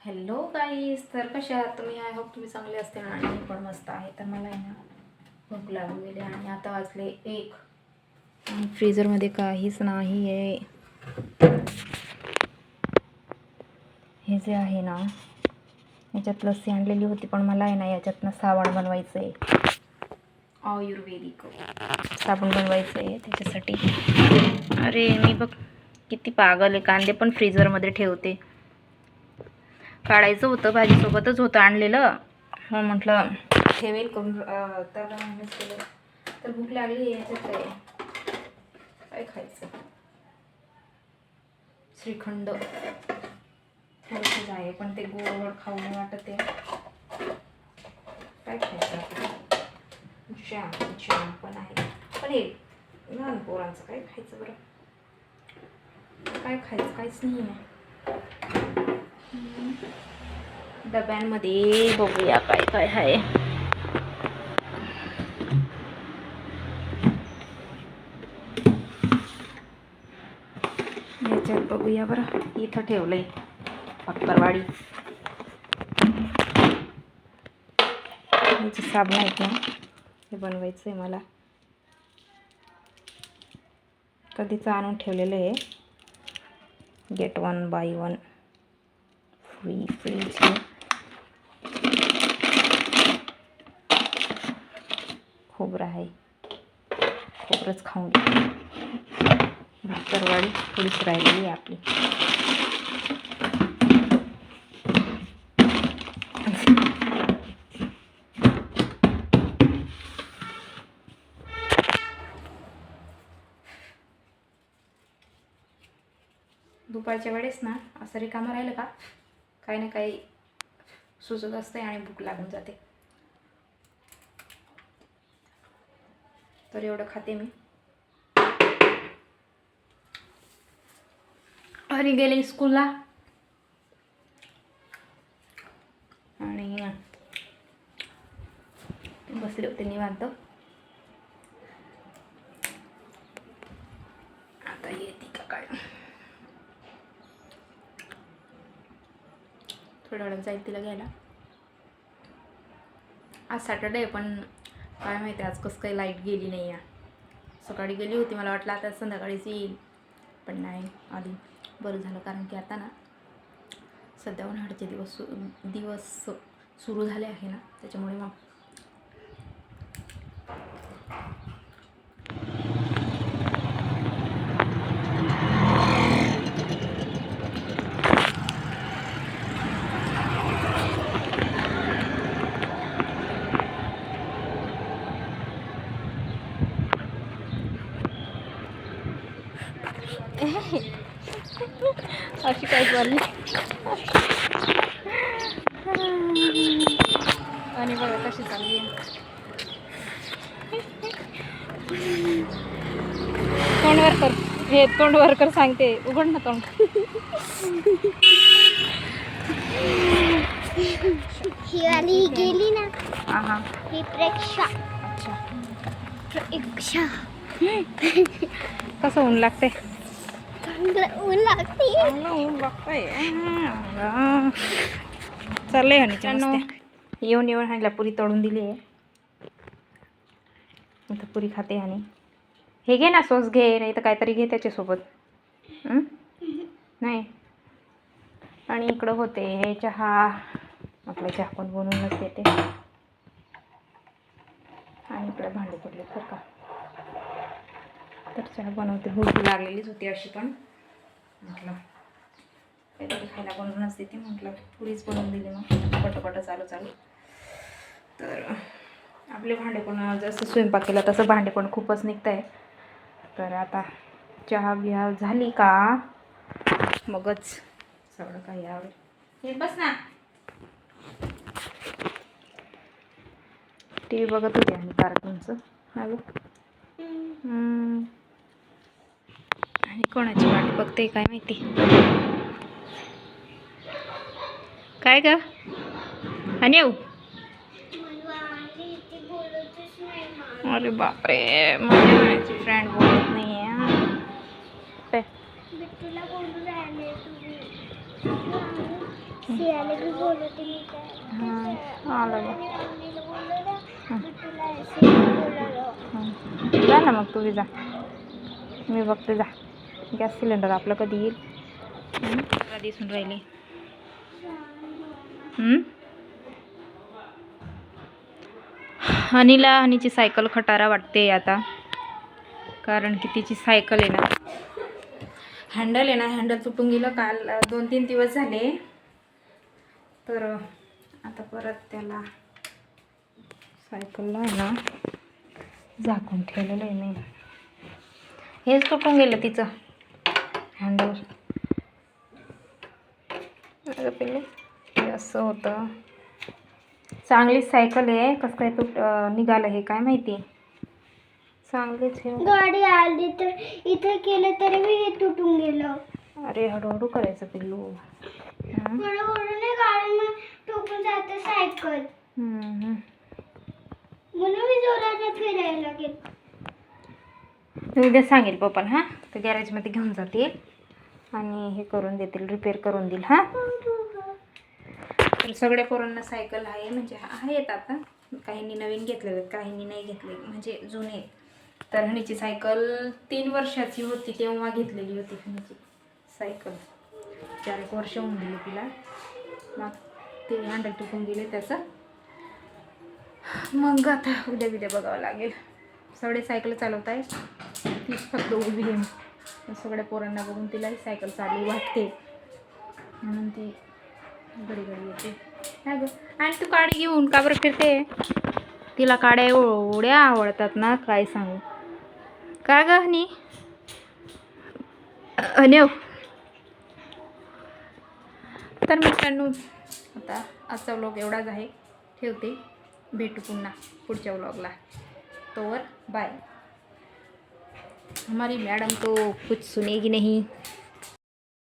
Hello guys, तर कशा आहात तुम्ही? आय होप तुम्ही चांगले असतील आणि मी पण मस्त आहे. तर मला आहे ना भूक लागून गेली आणि आता वाजले 1 आणि फ्रीजरमध्ये काहीच नाही आहे. हे जे आहे ना याच्यात लस्सी आणलेली होती, पण मला आहे ना याच्यातनं साबण बनवायचं आहे. आयुर्वेदिक साबण बनवायचं आहे त्याच्यासाठी. अरे मी बघ किती पागल आहे, कांदे पण फ्रीजरमध्ये ठेवते. काढायचं होतं, भाजीसोबतच होतं आणलेलं, मग म्हटलं ठेवेल करून तर मिस केलं. तर भूक लागली. याच्यात काय खायचं? श्रीखंड थोडंसं आहे, पण ते गोड खाऊ नाही वाटत आहे. काय खायचं? जॅम पण आहे, पण हे लहान पोरांचं काय खायचं बरं? काय खायचं? काहीच नाही आहे. डब्यांमध्ये बघूया काय काय आहे. याच्यात बघूया बरं. इथं ठेवलंय फक्करवाडी. याचे साबण आहेत ना, हे बनवायचं आहे मला. कधीच आणून ठेवलेलं आहे. Get 1 buy 1 free. खोबरं आहे, खोबरंच खाऊन घ्या. भाकरवाडी थोडीच राहिलेली आहे आपली. दुपारच्या वेळेस ना असं रिकामं राहिलं का काही ना काही सुचत असते आणि भूक लागून जाते. तर एवढं खाते मी. हरी गेले स्कूलला आणि बसले होते निवांत. आता येते का काय? थोड्या वेळात जाईल तिला घ्यायला. आज सॅटर्डे आहे, पण काय माहिती आज कसं काही लाईट गेली नाही आहे. सकाळी गेली होती, मला वाटलं आता संध्याकाळीच येईल, पण नाही आली. बरं झालं, कारण की आता ना सध्या उन्हाळ्याचे दिवस सुरू झाले आहे ना, त्याच्यामुळे मग अशी काय चालली. आणि बघा कशी चालली आहे. तोंडवर कर, हे तोंडवर कर सांगते. उघड ना तोंड. ही वाली गेली ना. हां ही प्रेक्षा. अच्छा. प्रेक्षा कसं ऊन लागते? ऊन लागते. ऊन लागतंय. चाललंय हनीच्या मस्त्या. येऊन हनीला पुरी तळून दिली आहे. आता पुरी खाते. हनी हे घे ना, सॉस घे, नाही तर काहीतरी घे त्याच्यासोबत. नाही. आणि इकडं होते हे चहा. आपलं चहा पण बनवूनच येते. आणि इकडे भांडे पडले तर का, तर चहा बनवते. भूक लागलेलीच होती अशी, पण म्हटलं काहीतरी खायला बनवूनच देते. म्हटलं पुरीच बनवून दिली, मग पटपट चालू. तर आपले भांडे पण, जसं स्वयंपाक केला तसं भांडे पण खूपच निघत आहे. तर आता चहा बिहा झाली का मगच सगळं काही आवडेल. हे बस ना. टी व्ही बघत होते आणि कार्टूनचं. हॅलो. आणि कोणाची वाट बघते काय माहिती. काय ग आणि येऊ? अरे बापरे, माझी फ्रेंड बोलत नाही आहे. सियाला भी बोलवते मी काय हां आलं बघ. मम्मीला बोललो ना मी तुला सियाला बोलवलं. जा ना मग तुम्ही जा, मी बघते. जा, गॅस सिलेंडर आपलं कधी येईल. मला दिसून राहिले. हनीची सायकल खटारा वाटते आता, कारण की तिची सायकल आहे ना, हँडल आहे ना, हँडल तुटून गेलं काल 2-3 दिवस झाले. तर आता परत त्याला सायकलला आहे ना झाकून ठेवलेलं आहे मी. हेच तुटून गेलं तिचं हँडल. पिल्लू हे असं होतं. चांगलीच सायकल आहे, कसं काय निघालं हे काय माहिती. चांगलीच आहे. गाडी आली तर इथे केलं तरी मी हे तुटून गेलं. अरे हळूहळू करायचं पिल्लू. हळूहळू नाही कारण मग ठोकून जाते सायकल. म्हणून मी जोराने फिरायला लागेल. मी उद्या सांगेल पप्पाला. हां, तर गॅरेजमध्ये घेऊन जातील आणि हे करून देतील, रिपेअर करून देईल. हां, तर सगळ्या पोरांना सायकल आहे, म्हणजे आहेत आता. काहींनी नवीन घेतलेले आहेत, काहींनी नाही घेतले, म्हणजे जुने. तर हनीची सायकल 3 वर्षाची होती तेव्हा घेतलेली होती हनीची सायकल. 4-1 वर्ष होऊन गेली तिला. मग ते हँडल तुटून गेले त्याचं. मग आता उद्या बघावं लागेल. सगळे सायकल चालवत आहे, तीच फक्त उभी आहे. सगळ्या पोरांना बघून तिलाही सायकल चालू वाटते, म्हणून ती घडी येते. काय गं, आणि तू काडी घेऊन का बरं फिरते? तिला काड्या एवढ्या आवडतात ना, काय सांगू. काय गं हनी? अनेव. तर मित्रांनो, आता आजचा व्लॉग एवढाच आहे. ठेवते, भेटू पुन्हा पुढच्या व्लॉगला. तोवर बाय. हमारी मैडम तो कुछ सुनेगी नहीं.